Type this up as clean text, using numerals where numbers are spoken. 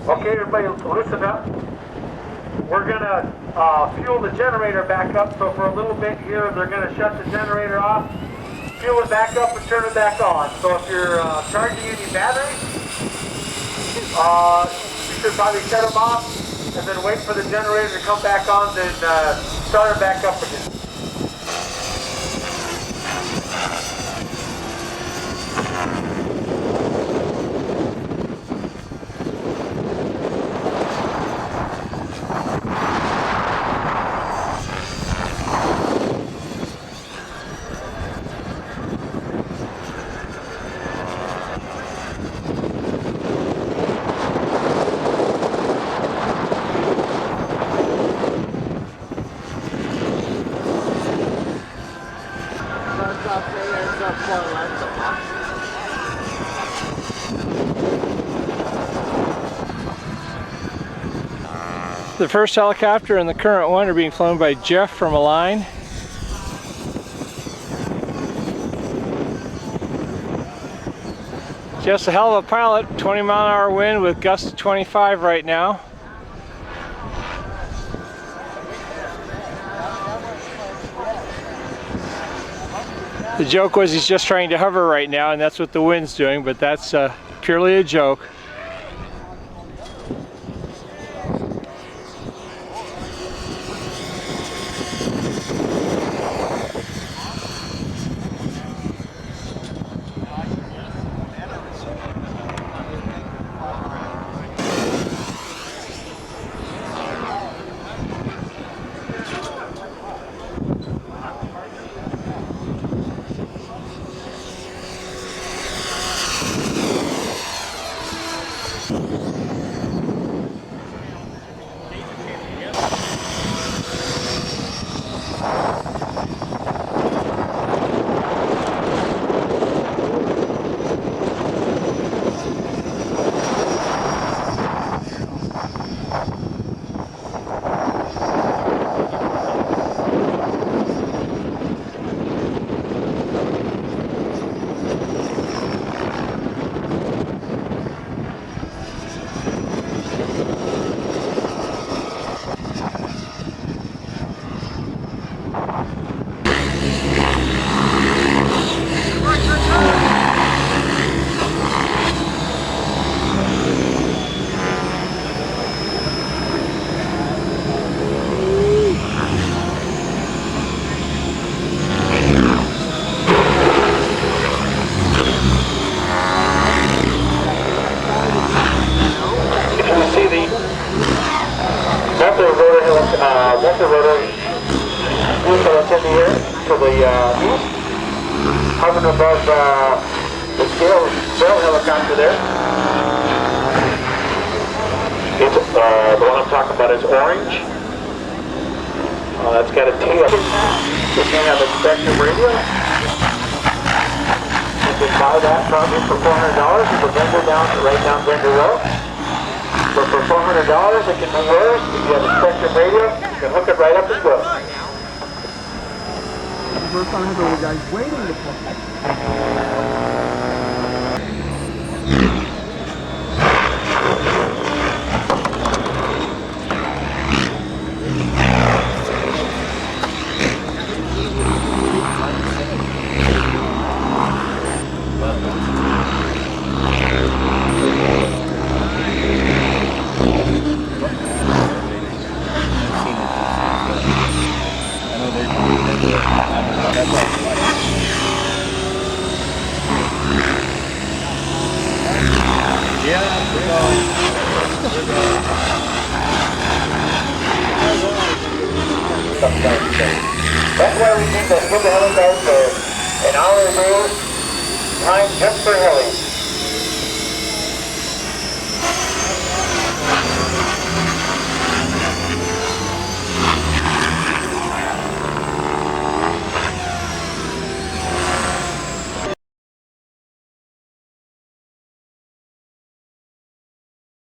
Okay, everybody, listen up. We're gonna fuel the generator back up. So for a little bit here, they're gonna shut the generator off, fuel it back up, and turn it back on. So if you're charging any batteries, you should probably shut them off and then wait for the generator to come back on, then start it back up again. The first helicopter and the current one are being flown by Jeff from Align. Jeff's a hell of a pilot, 20-mile-an-hour wind with gusts of 25 right now. The joke was he's just trying to hover right now, and that's what the wind's doing, but that's purely a joke. multirotor vehicle that's in the air to the east, hovering above the Bell helicopter there. It's, the one I'm talking about is orange. It's got a T up. It's going to have a spectrum radio. You can buy that from me for $400 at the vendor right down Vendor Road. But for $400, it can be yours. If you have a spectrum radio, you can hook it right up and go. The first time I have the guys waiting to come. That's why we need to give the helicopter an hour or two time just for heli.